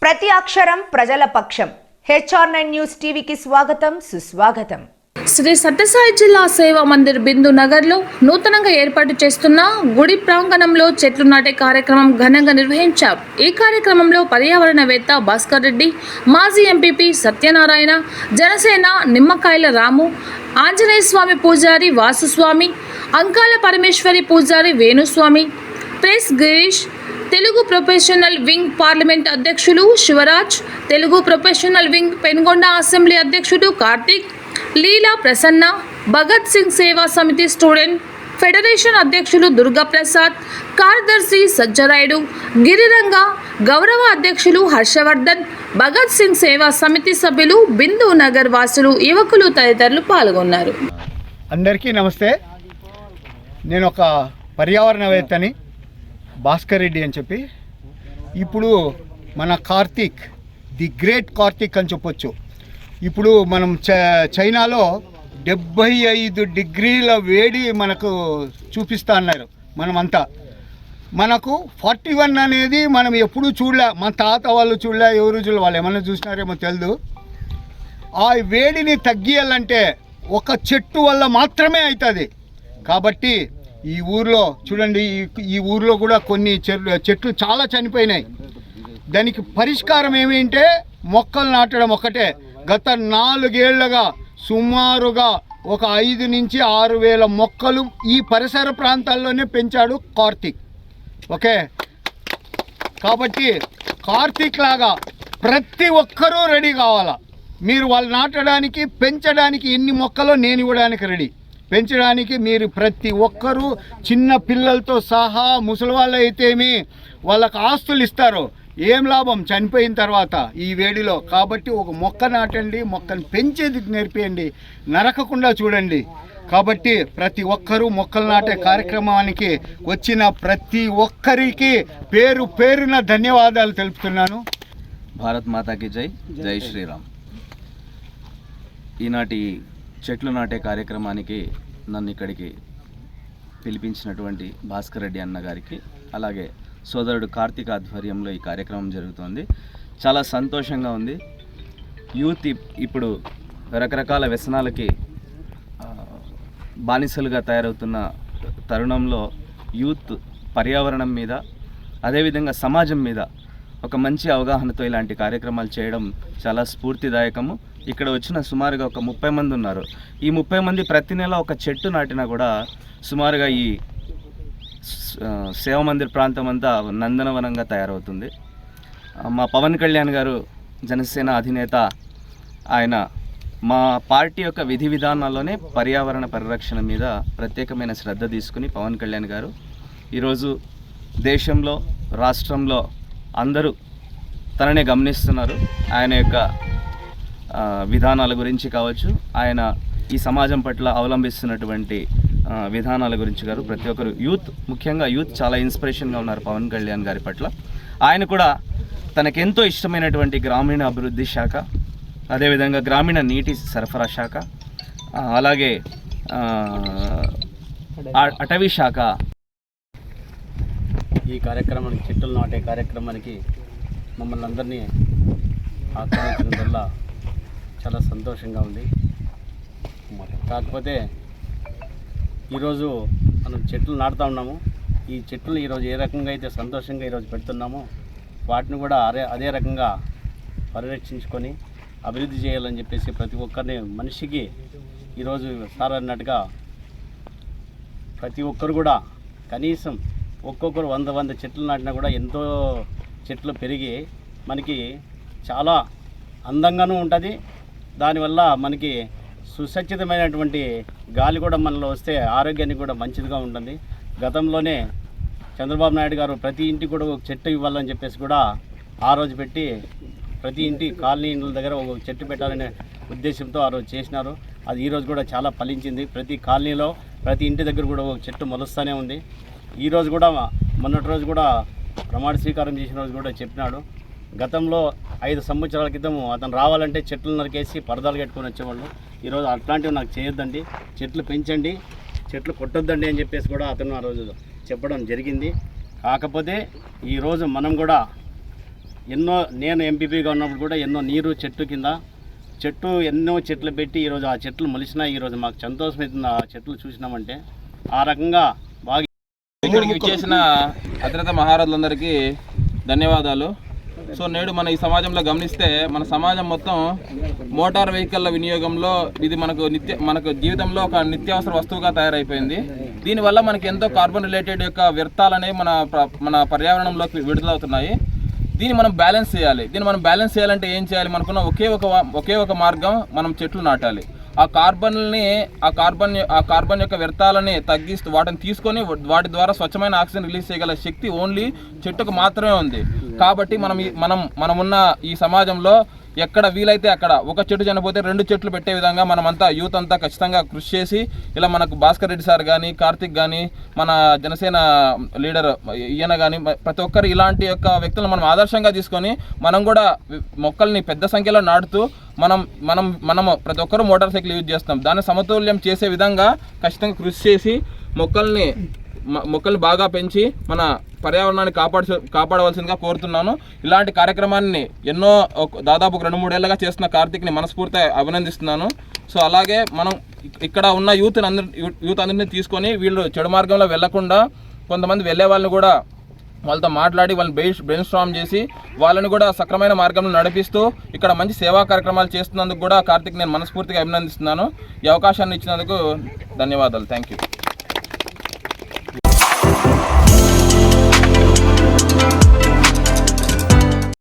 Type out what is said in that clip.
ప్రతి అక్షరం ప్రజల పక్షం. HR9 న్యూస్ టీవీకి స్వాగతం, సుస్వాగతం. శ్రీ సత్యసాయి జిల్లా సేవా మందిర్ బిందు నగర్లో నూతనంగా ఏర్పాటు చేస్తున్న గుడి ప్రాంగణంలో చెట్లు నాటే కార్యక్రమం ఘనంగా నిర్వహించారు. ఈ కార్యక్రమంలో పర్యావరణవేత్త భాస్కర్ రెడ్డి, మాజీ ఎంపీపీ సత్యనారాయణ, జనసేన నిమ్మకాయల రాము, ఆంజనేయ స్వామి పూజారి వాసుస్వామి, అంకాల పరమేశ్వరి పూజారి Venuswami, press Girish, Telugu professional wing parliament అధ్యక్షులు Shivraj, Telugu professional wing Penukonda assembly అధ్యక్షుడు కార్తిక్, లీలా ప్రసన్న, భగత్ సింగ్ సేవా సమితి స్టూడెంట్ ఫెడరేషన్ అధ్యక్షులు దుర్గా ప్రసాద్, కార్యదర్శి సజ్జరాయుడు, గిరిరంగ, గౌరవ అధ్యక్షులు హర్షవర్ధన్, భగత్ సింగ్ సేవా సమితి సభ్యులు, బిందు నగర్ వాసులు, యువకులు తదితరులు పాల్గొన్నారు. అందరికీ నమస్తే. నేను ఒక పర్యావరణవేత్తని, భాస్కర్ రెడ్డి అని చెప్పి. ఇప్పుడు మన కార్తీక్, ది గ్రేట్ కార్తీక్ అని చెప్పొచ్చు. ఇప్పుడు మనం చైనాలో 75 డిగ్రీల వేడి మనకు చూపిస్తా అన్నారు. మనమంతా మనకు 41 అనేది మనం ఎప్పుడూ చూడలే, మన తాత వాళ్ళు చూడలే, ఎవరు చూడలే, వాళ్ళు ఏమన్నా చూసినారేమో తెలియదు. ఆ వేడిని తగ్గియాలంటే ఒక చెట్టు వల్ల మాత్రమే అవుతుంది. కాబట్టి ఈ ఊర్లో చూడండి, ఈ ఊర్లో కూడా కొన్ని చెట్లు చాలా చనిపోయినాయి. దానికి పరిష్కారం ఏమిటంటే మొక్కలు నాటడం ఒకటే. గత 4 ఏళ్లుగా సుమారుగా ఒక 5 నుంచి 6 వేల మొక్కలు ఈ పరిసర ప్రాంతాల్లోనే పెంచాడు కార్తీక్. ఓకే, కాబట్టి కార్తీక్ లాగా ప్రతి ఒక్కరూ రెడీ కావాలా. మీరు వాళ్ళు నాటడానికి, పెంచడానికి ఎన్ని మొక్కలో నేను ఇవ్వడానికి రెడీ. పెంచడానికి మీరు ప్రతి ఒక్కరూ, చిన్న పిల్లలతో సహా, ముసలి వాళ్ళు అయితేమి వాళ్ళకి ఆస్తులు ఇస్తారు. ఏం లాభం చనిపోయిన తర్వాత ఈ వేడిలో. కాబట్టి ఒక మొక్క నాటండి, మొక్కను పెంచేది నేర్పియండి, నరకకుండా చూడండి. కాబట్టి ప్రతి ఒక్కరూ మొక్కలు నాటే కార్యక్రమానికి వచ్చిన ప్రతి ఒక్కరికి పేరు పేరున ధన్యవాదాలు తెలుపుతున్నాను. భారత్ మాతాకి జై, జై శ్రీరామ్. ఈనాటి చెట్లు నాటే కార్యక్రమానికి నన్ను ఇక్కడికి పిలిపించినటువంటి భాస్కర్ రెడ్డి అన్న గారికి, అలాగే సోదరుడు కార్తీక్ ఆధ్వర్యంలో ఈ కార్యక్రమం జరుగుతోంది. చాలా సంతోషంగా ఉంది. యూత్ ఇప్పుడు రకరకాల వ్యసనాలకి బానిసలుగా తయారవుతున్న తరుణంలో యూత్ పర్యావరణం మీద, అదేవిధంగా సమాజం మీద ఒక మంచి అవగాహనతో ఇలాంటి కార్యక్రమాలు చేయడం చాలా స్ఫూర్తిదాయకము. ఇక్కడ వచ్చిన సుమారుగా ఒక 30 మంది ఉన్నారు. ఈ 30 మంది ప్రతి నెల ఒక చెట్టు నాటినా కూడా సుమారుగా ఈ సేవా మందిర్ ప్రాంతం అంతా నందనవనంగా తయారవుతుంది. మా పవన్ కళ్యాణ్ గారు, జనసేన అధినేత, ఆయన మా పార్టీ యొక్క విధి విధానాల్లోనే పర్యావరణ పరిరక్షణ మీద ప్రత్యేకమైన శ్రద్ధ తీసుకుని పవన్ కళ్యాణ్ గారు ఈరోజు దేశంలో, రాష్ట్రంలో అందరూ తననే గమనిస్తున్నారు. ఆయన యొక్క విధానాల గురించి కావచ్చు, ఆయన ఈ సమాజం పట్ల అవలంబిస్తున్నటువంటి విధానాల గురించి గారు ప్రతి ఒక్కరు యూత్, ముఖ్యంగా యూత్ చాలా ఇన్స్పిరేషన్గా ఉన్నారు పవన్ కళ్యాణ్ గారి పట్ల. ఆయన కూడా తనకెంతో ఇష్టమైనటువంటి గ్రామీణ అభివృద్ధి శాఖ, అదేవిధంగా గ్రామీణ నీటి సరఫరా శాఖ, అలాగే అటవీ శాఖ. ఈ కార్యక్రమానికి, చెట్లు నాటే కార్యక్రమానికి మమ్మల్ని అందరినీ ఆహ్వానించడం వల్ల చాలా సంతోషంగా ఉంది. కాకపోతే ఈరోజు మనం చెట్లు నాటుతూ ఉన్నాము. ఈ చెట్లు ఈరోజు ఏ రకంగా అయితే సంతోషంగా ఈరోజు పెడుతున్నామో వాటిని కూడా అదే రకంగా పరిరక్షించుకొని అభివృద్ధి చేయాలని చెప్పేసి ప్రతి ఒక్కరిని, మనిషికి ఈరోజు సార్ అన్నట్టుగా ప్రతి ఒక్కరు కూడా కనీసం ఒక్కొక్కరు 100 చెట్లు నాటినా కూడా ఎంతో చెట్లు పెరిగి మనకి చాలా అందంగానూ ఉంటుంది. దానివల్ల మనకి సుసజ్జితమైనటువంటి గాలి కూడా మనలో వస్తే ఆరోగ్యానికి కూడా మంచిదిగా ఉంటుంది. గతంలోనే చంద్రబాబు నాయుడు గారు ప్రతి ఇంటికి కూడా ఒక చెట్టు ఇవ్వాలని చెప్పేసి కూడా ఆ రోజు పెట్టి, ప్రతి ఇంటి కాలనీ ఇండ్ల దగ్గర ఒక చెట్టు పెట్టాలనే ఉద్దేశంతో ఆ రోజు చేసినారు. అది ఈరోజు కూడా చాలా ఫలించింది. ప్రతి కాలనీలో, ప్రతి ఇంటి దగ్గర కూడా ఒక చెట్టు మొలుస్తూనే ఉంది. ఈరోజు కూడా, మొన్నటి రోజు కూడా ప్రమాణ స్వీకారం చేసిన రోజు కూడా చెప్పినాడు. గతంలో 5 సంవత్సరాల క్రితం అతను రావాలంటే చెట్లు నరికేసి పరదాలు కట్టుకొని వచ్చేవాళ్ళు. ఈరోజు అట్లాంటివి నాకు చేయొద్దండి, చెట్లు పెంచండి, చెట్లు కొట్టొద్దండి అని చెప్పేసి కూడా అతను ఆ రోజు చెప్పడం జరిగింది. కాకపోతే ఈరోజు మనం కూడా నేను ఎంపీపీగా ఉన్నప్పుడు కూడా ఎన్నో నీరు చెట్టు కింద ఎన్నో చెట్లు పెట్టి ఈరోజు ఆ చెట్లు మొలిసినా ఈరోజు మాకు సంతోషమవుతుంది ఆ చెట్లు చూసినామంటే. ఆ రకంగా బాగా ఇక్కడికి విచ్చేసిన అతిరథ మహారాజులందరికీ ధన్యవాదాలు. సో నేడు మన ఈ సమాజంలో గమనిస్తే మన సమాజం మొత్తం మోటార్ వెహికల్ల వినియోగంలో ఇది మనకు జీవితంలో ఒక నిత్యావసర వస్తువుగా తయారైపోయింది. దీనివల్ల మనకి ఎంతో కార్బన్ రిలేటెడ్ యొక్క వ్యర్థాలనే మన పర్యావరణంలోకి విడుదలవుతున్నాయి. దీన్ని మనం బ్యాలెన్స్ చేయాలి. మనం బ్యాలెన్స్ చేయాలంటే ఏం చేయాలి? మనకున్న ఒకే ఒక మార్గం, మనం చెట్లు నాటాలి. ఆ కార్బన్ యొక్క వ్యర్థాలని తగ్గిస్తూ వాటిని తీసుకొని వాటి ద్వారా స్వచ్ఛమైన ఆక్సిజన్ రిలీజ్ చేయగల శక్తి ఓన్లీ చెట్టుకు మాత్రమే ఉంది. కాబట్టి మనమున్న ఈ సమాజంలో ఎక్కడ వీలైతే అక్కడ ఒక చెట్టు చనిపోతే 2 చెట్లు పెట్టే విధంగా మనమంతా యూత్ అంతా ఖచ్చితంగా కృషి చేసి, ఇలా మనకు భాస్కర్ రెడ్డి సార్ కానీ, కార్తిక్ కానీ, మన జనసేన లీడర్ ఈయన కానీ, ప్రతి ఒక్కరు ఇలాంటి యొక్క వ్యక్తులను మనం ఆదర్శంగా తీసుకొని మనం కూడా మొక్కల్ని పెద్ద సంఖ్యలో నాటుతూ మనం ప్రతి ఒక్కరు మోటార్ సైకిల్ యూజ్ చేస్తాం. దాన్ని సమతుల్యం చేసే విధంగా ఖచ్చితంగా కృషి చేసి మొక్కల్ని బాగా పెంచి మన పర్యావరణాన్ని కాపాడవలసిందిగా కోరుతున్నాను. ఇలాంటి కార్యక్రమాన్ని దాదాపు 2-3 ఏళ్ళగా చేస్తున్న కార్తిక్ని మనస్ఫూర్తిగా అభినందిస్తున్నాను. సో అలాగే మనం ఇక్కడ ఉన్న యూత్ అందరినీ తీసుకొని వీళ్ళు చెడు మార్గంలో వెళ్లకుండా కొంతమంది వెళ్ళే వాళ్ళని కూడా వాళ్ళతో మాట్లాడి వాళ్ళని బ్రెయిన్ స్టార్మ్ చేసి వాళ్ళని కూడా సక్రమైన మార్గంలో నడిపిస్తూ ఇక్కడ మంచి సేవా కార్యక్రమాలు చేస్తున్నందుకు కూడా కార్తిక్ నేను మనస్ఫూర్తిగా అభినందిస్తున్నాను. ఈ అవకాశాన్ని ఇచ్చినందుకు ధన్యవాదాలు. Thank you.